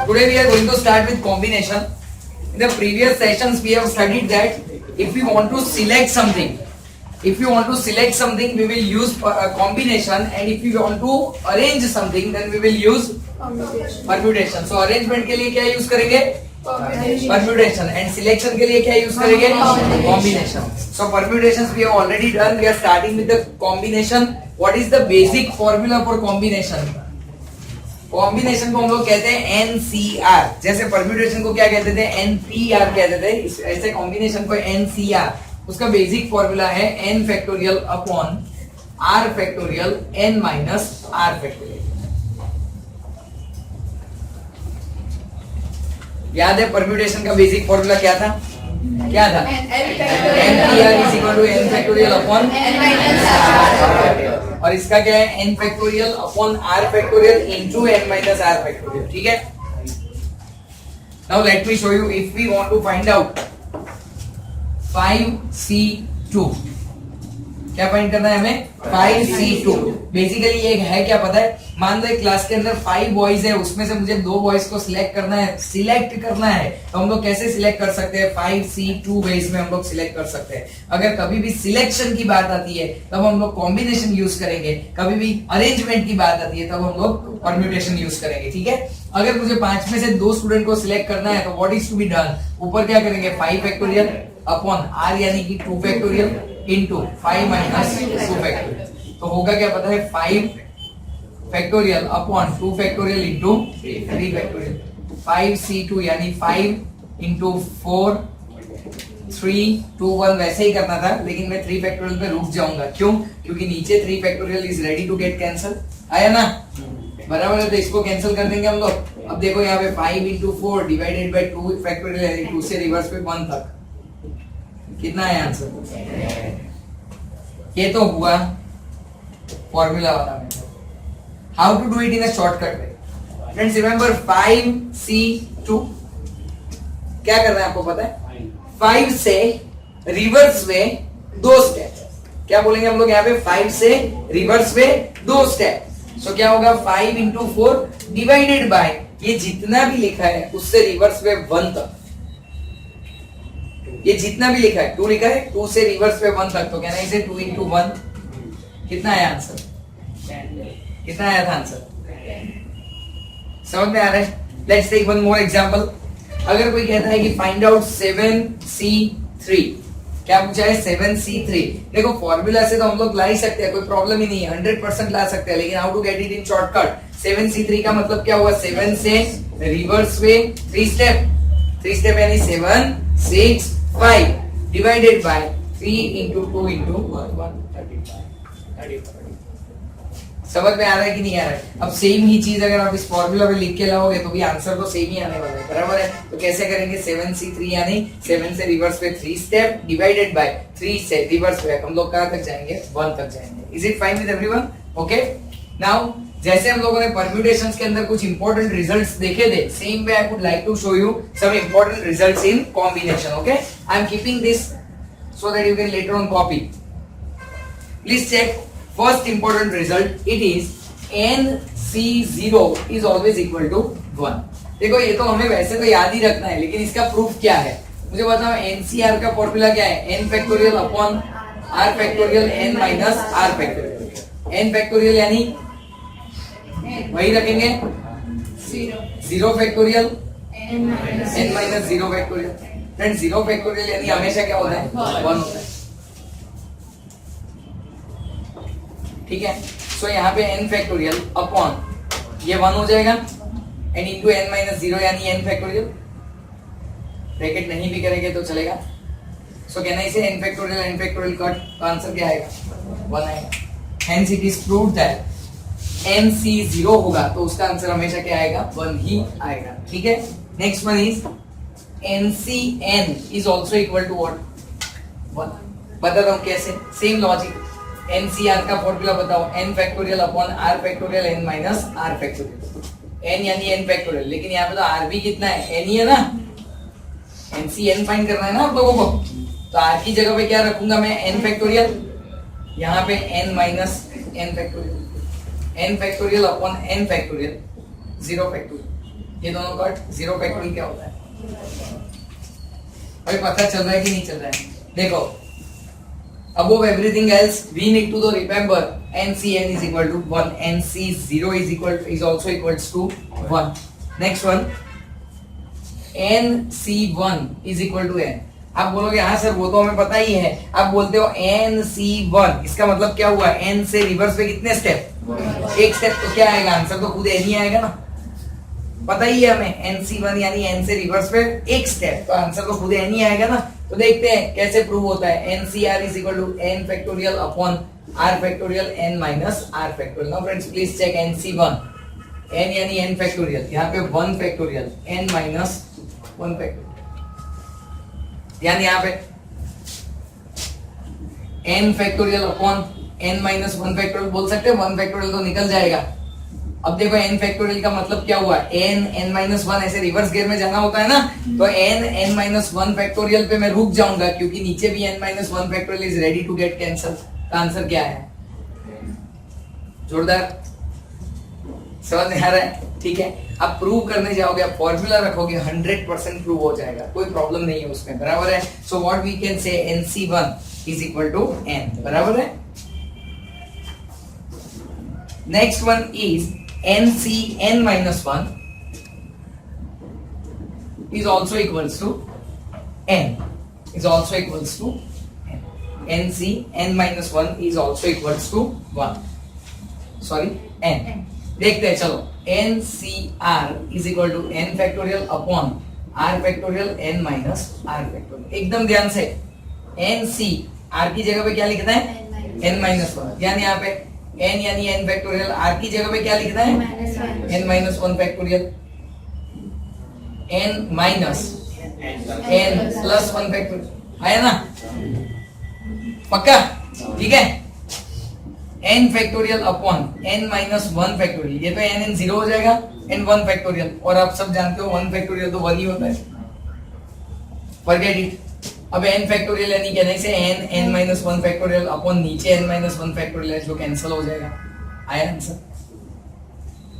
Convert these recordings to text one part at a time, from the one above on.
Today we are going to start with combination. In the previous sessions we have studied that if we want to select something, we will use combination, and if we want to arrange something then we will use permutation. So arrangement के लिए क्या use करेंगे? Permutation. And selection के लिए क्या use करेंगे? Combination. So permutations we have already done. We are starting with the combination. What is the basic formula for combination? Combination को हम लोग कहते हैं NCR. जैसे परम्यूटेशन को क्या कहते थे? NPR कहते थे. ऐसे कॉम्बिनेशन को NCR. उसका बेसिक फॉर्मूला है n factorial upon r factorial n minus r factorial. याद है परम्यूटेशन का बेसिक फॉर्मूला क्या था? क्या था? NPR is equal to n factorial upon n minus r. और इसका क्या है? n factorial upon r factorial into n minus r factorial. ठीक है. Now let me show you. If we want to find out 5C2, क्या find करना है हमें? 5C2. बेसिकली ये है क्या पता है? मान लो एक क्लास के अंदर 5 बॉयज है, उसमें से मुझे 2 बॉयज को सिलेक्ट करना है. तो हम लोग कैसे सिलेक्ट कर सकते हैं? 5C2 बेस में हम लोग सिलेक्ट कर सकते हैं. अगर कभी भी सिलेक्शन की बात आती है तब हम लोग कॉम्बिनेशन यूज करेंगे. कभी भी अरेंजमेंट की बात आती है तब हम लोग परम्यूटेशन यूज करेंगे. ठीक है. अगर मुझे 5 में से 2 स्टूडेंट को सिलेक्ट करना है तो what is to be done? ऊपर क्या करेंगे? 5 फैक्टोरियल अपॉन r यानी कि 2 फैक्टोरियल इनटू 5 माइनस 2 फैक्टोरियल. तो होगा क्या पता है? 5 factorial upon 2 factorial into 3 factorial. 5C2 यानी 5 इनटू 4 3 2 1 वैसे ही करना था, लेकिन मैं 3 फैक्टोरियल पे रुक जाऊंगा. क्यों? क्योंकि नीचे 3 factorial is ready to get cancel. आया ना? बराबर है. तो इसको कैंसिल कर देंगे हम लोग. अब देखो यहाँ पे 5 इंटू 4 डिवाइडेड बाई 2 फैक्टोरियल यानी 2 से रिवर्स पे 1 तक. कितना है आंसर? ये तो हुआ फॉर्मूला वाला method. How to do it in a shortcut way? Friends remember 5C2 क्या करना है आपको पता है? 5 से रिवर्स में 2 स्टेप. क्या बोलेंगे हम लोग यहाँ पे? 5 से रिवर्स में 2 स्टेप. सो क्या होगा? 5 इंटू 4 डिवाइडेड बाय ये जितना भी लिखा है उससे रिवर्स में 1 तक. ये जितना भी लिखा है 2 लिखा है, 2 से रिवर्स पे 1 तक. तो कहना है इसे 2 इंटू 1. कितना है आंसर? कितना आया था आंसर? समझ में आ रहा है? Let's take one more example. अगर कोई कहता है कि फाइंड आउट 7C3. क्या पूछा है? 7C3. देखो फॉर्मूला से तो हम लोग ला ही सकते हैं, कोई प्रॉब्लम ही नहीं है, 100% ला सकते हैं. लेकिन how to get it in shortcut? 7C3 का मतलब क्या हुआ? 7 से रिवर्स में 3 स्टेप. 3 स्टेप यानी 7 6 5 डिवाइडेड बाय 3 इंटू 2 इंटू 1 35. समझ में आ रहा है कि नहीं आ रहा है? अब सेम ही चीज अगर आप इस फॉर्मूला में लिख के लाओगे तो भी आंसर तो सेम ही आने वाला है. बराबर है. तो कैसे करेंगे? 7C3 यानी 7 से रिवर्स पे 3 स्टेप डिवाइडेड बाय 3 से रिवर्स पे हम लोग कहां तक जाएंगे? 1 तक जाएंगे. Is it fine with everyone? Okay. Now जैसे हम लोगों ने परम्यूटेशंस के अंदर कुछ इंपॉर्टेंट रिजल्ट्स देखे थे, same way I would like to show you some important results in combination. Okay. I am keeping this so that you can later on copy. Please check. First important result, it is NC0 is always equal to 1. देखो ये तो हमें वैसे तो याद ही रखना है, लेकिन इसका प्रूफ क्या है मुझे बताओ. NCR का फॉर्मूला क्या है? n factorial upon r factorial n minus r factorial. n factorial यानी वही रखेंगे 0 factorial n minus 0 factorial. Friend 0 factorial यानी हमेशा क्या होता है? 1 होता है. ठीक है. सो यहाँ पे n फैक्टोरियल अपॉन ये 1 हो जाएगा एंड इंटू n माइनस 0 यानी n फैक्टोरियल. ब्रैकेट नहीं भी करेंगे तो चलेगा. सो कहना इसे n फैक्टोरियल कट. तो आंसर क्या आएगा? 1 आएगा. Hence it is proved that NC0 होगा तो उसका आंसर हमेशा क्या आएगा? 1 ही आएगा. ठीक है. Next one is NCN is also equal to what? 1. बताता हूं कैसे. Same logic. NCR का फॉर्मूला बताओ. n factorial upon r factorial n minus r factorial. n यानी n फैक्टोरियल, लेकिन यहाँ पे तो r भी कितना है? n ही है ना. NCN फाइंड करना है ना आप लोगों को. तो r की जगह पे क्या रखूंगा मैं? n factorial. यहाँ पे n minus n factorial. n factorial upon n factorial 0 factorial. ये दोनों कट, 0 फैक्टोरियल क्या होता है? भाई पता चल रहा है कि नहीं चल रहा है? देखो, above everything else we need to remember NCN is equal to 1, NC0 is also equals to 1. Next one, NC1 is equal to N. आप बोलोगे हाँ सर वो तो हमें पता ही है, आप बोलते हो NC1, इसका मतलब क्या हुआ? N से रिवर्स पे कितने स्टेप? एक स्टेप, तो क्या आएगा आंसर? तो खुद N ही आएगा ना, पता ही है हमें NC1 यानी N से रिवर्स पे एक स्टेप, तो आंसर तो खुद N ही आएगा ना। तो देखते हैं कैसे प्रूव होता है। NCR is equal to N factorial upon R factorial N minus R factorial. Now friends please check NC1, N यानी N factorial, यहाँ पे 1 factorial N minus 1 factorial, यानी यहाँ पे N factorial upon N minus 1 factorial बोल सकते हैं, 1 factorial तो निकल जाएगा। अब देखो n फैक्टोरियल का मतलब क्या हुआ? n n minus 1 ऐसे रिवर्स गियर में जाना होता है ना, तो n n minus 1 फैक्टोरियल पे मैं रुक जाऊंगा क्योंकि नीचे भी n minus 1 factorial is ready to get cancel. का आंसर क्या है? जोरदार, समझ में आ रहा है? ठीक है, अब प्रूव करने जाओगे, आप फॉर्मूला रखोगे, 100% प्रूव हो जाएगा, कोई प्रॉब्लम नहीं है उसमें, बराबर है। So what we can say NC1 is equal to n, बराबर है। Next one is NCN minus 1 is also equals to n, is also equals to n. NCN minus 1 is also equals to 1, sorry n. देखते हैं, चलो NCR is equal to n factorial upon R factorial n minus R factorial। एकदम ध्यान से, NC R की जगह पे क्या लिखना है? n minus 1, यानी यहाँ पे n यानी n फैक्टोरियल, r की जगह पे क्या लिखना है? n minus 1 factorial, n minus n plus 1 factorial, आया ना? पक्का? ठीक है, n factorial upon n minus 1 factorial, ये तो n 0 हो जाएगा, n 1 फैक्टोरियल, और आप सब जानते हो 1 फैक्टोरियल तो 1 ही होता है, फॉरगेट इट। अब n फैक्टोरियल यानी कहने से n minus 1 फैक्टोरियल अपॉन नीचे n minus 1 फैक्टोरियल है जो कैंसिल हो जाएगा। आया answer?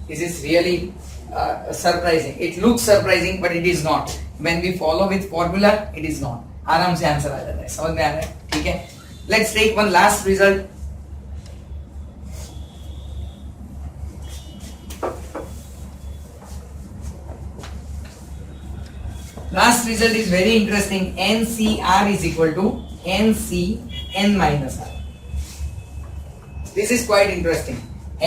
This is really surprising, it looks surprising but it is not, when we follow with formula it is not, आराम से आंसर आ जाता है, समझ में आ रहा है? ठीक है, let's take one last result. Last result is very interesting. NCR is equal to NCN minus R. This is quite interesting.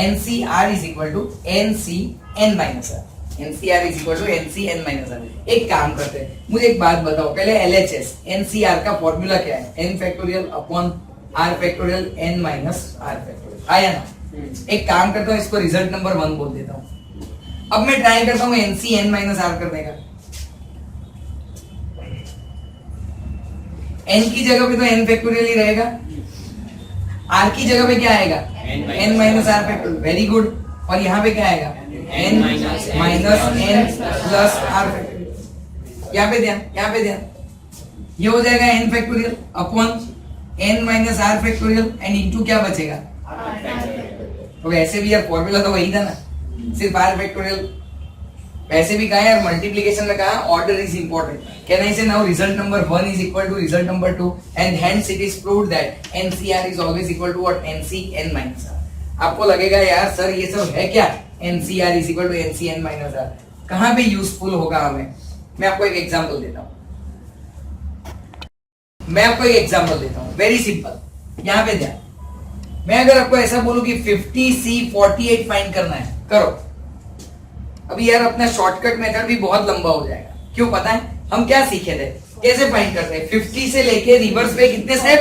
NCR is equal to NCN minus R. NCR is equal to NCN minus R. एक काम करते हैं, मुझे एक बात बताओ पहले, LHS NCR का फॉर्मूला क्या है? n factorial upon R factorial n minus R factorial, आया ना? एक काम करता हूँ, इसको रिजल्ट नंबर 1 बोल देता हूँ। अब मैं ट्राई करता हूँ NCN माइनस R करने का। n की जगह पे तो n फैक्टोरियल ही रहेगा, r की जगह पे क्या आएगा? n minus r factorial, very good. और यहाँ पे क्या आएगा? n minus n plus r factorial. यहाँ पे ध्यान, यहाँ पे ध्यान, ये हो जाएगा n factorial upon n minus r factorial and into क्या बचेगा? तो वैसे भी यार फॉर्मूला तो वही था ना, सिर्फ r फैक्टोरियल। वैसे भी कहा यार, मल्टीप्लिकेशन में कहा order is important. Can I say now result number 1 is equal to result number 2 and hence it is proved that NCR is always equal to what? NCN minus R। आपको लगेगा यार sir ये सब है क्या? NCR is equal to NCN minus R, कहां पे useful होगा हमें? मैं आपको एक एग्जांपल देता हूं, वेरी सिंपल। यहाँ पे ध्यान, मैं अगर आपको ऐसा बोलूं कि 50C48 फाइंड करना है, करो। अभी यार अपना शॉर्टकट मेथड भी बहुत लंबा हो जाएगा, क्यों पता है? हम क्या सीखे थे, कैसे फाइंड करते हैं? 50 से लेके रिवर्स पे कितने स्टेप?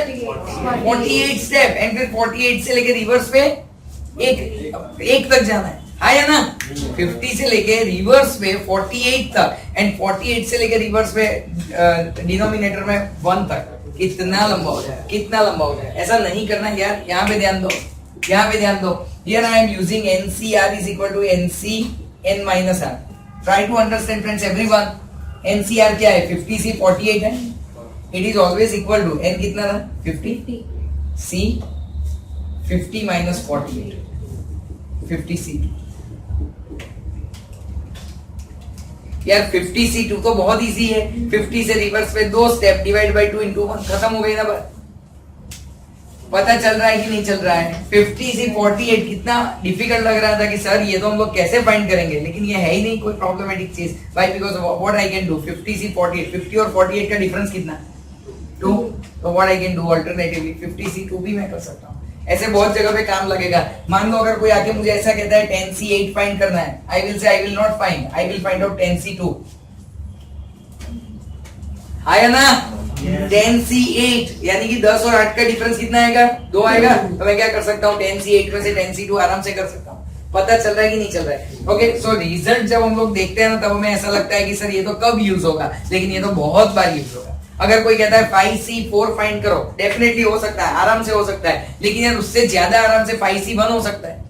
48 स्टेप, एंड फिर 48 से लेके रिवर्स पे एक तक जाना है, या ना? 50 से लेके रिवर्स पे 48 तक, एंड 48 से लेके रिवर्स पे डिनोमिनेटर में 1 तक, कितना लंबा हो जाएगा, कितना लंबा हो जाएगा। ऐसा नहीं करना यार, यहाँ पे ध्यान दो, यहाँ पे ध्यान दो। Here I am using NCR is equal to NCN minus R. Try to understand friends, everyone. NCR क्या है? 50C48 है। It is always equal to n कितना था? 50 C 50 minus 48 50C। यार 50C2 तो बहुत इजी है, 50 से रिवर्स पे 2 स्टेप, डिवाइड बाय 2 इंटू 1, खत्म हो गई ना बात। पता चल रहा है कि नहीं चल रहा है? 50C48 कितना डिफिकल्ट लग रहा था कि सर ये तो हम लोग कैसे फाइंड करेंगे, लेकिन ये है ही नहीं कोई प्रॉब्लमेटिक चीज। Why? Because what I can do, 50C48, 50 और 48 का डिफरेंस कितना? 2। तो what I can do alternatively 50C2 भी मैं कर सकता हूँ। ऐसे बहुत जगह पे काम लगेगा। मान लो अगर कोई आके मुझे ऐसा कहता है 10C8 फाइंड करना है, I will say I will not find, I will find out 10C2। आया ना? 10C8 यानी कि 10 और 8 का डिफरेंस कितना आएगा? 2 आएगा। तो मैं क्या कर सकता हूँ, 10C8 में से 10C2 आराम से कर सकता हूँ। पता चल रहा है कि नहीं चल रहा है? ओके, सो रिजल्ट जब हम लोग देखते हैं ना, तब हमें ऐसा लगता है कि सर ये तो कब यूज होगा, लेकिन ये तो बहुत बार यूज होगा। अगर कोई कहता है 5C4 फाइंड करो, डेफिनेटली हो सकता है, आराम से हो सकता है, लेकिन यार उससे ज्यादा आराम से 5C1 हो सकता है।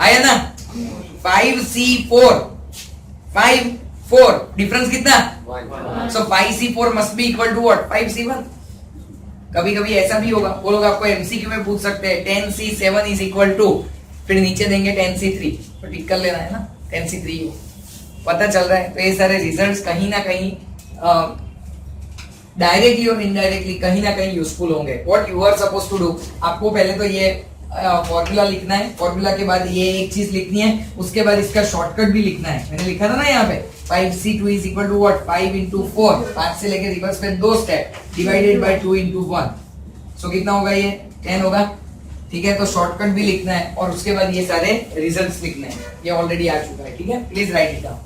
आया ना? 5C4, 5-4 डिफरेंस कितना? So 5C4 must be equal to what? 5C1। कभी कभी ऐसा भी होगा, वो लोग आपको एमसीक्यू में पूछ सकते हैं 10C7 इज इक्वल टू, फिर नीचे देंगे 10C3, तो टिक कर लेना है ना, 10C3 हो। पता चल रहा है? तो ये सारे रिजल्ट्स कहीं ना कहीं डायरेक्टली और इनडायरेक्टली कहीं ना कहीं यूजफुल होंगे। What you are suppose to do, आपको पहले तो ये फॉर्मूला लिखना है, फॉर्मूला के बाद ये एक चीज लिखनी है, उसके बाद इसका शॉर्टकट भी लिखना है। मैंने लिखा था ना यहाँ पे 5C2 is equal to what? 5 into 4, 5 से लेके रिवर्स पे 2 step, divided by 2 into 1। So कितना होगा ये? 10 होगा। ठीक है, तो शॉर्टकट भी लिखना है और उसके बाद ये सारे रिजल्ट्स लिखने हैं। ये ऑलरेडी आ चुका है, ठीक है, प्लीज राइट इट डाउन।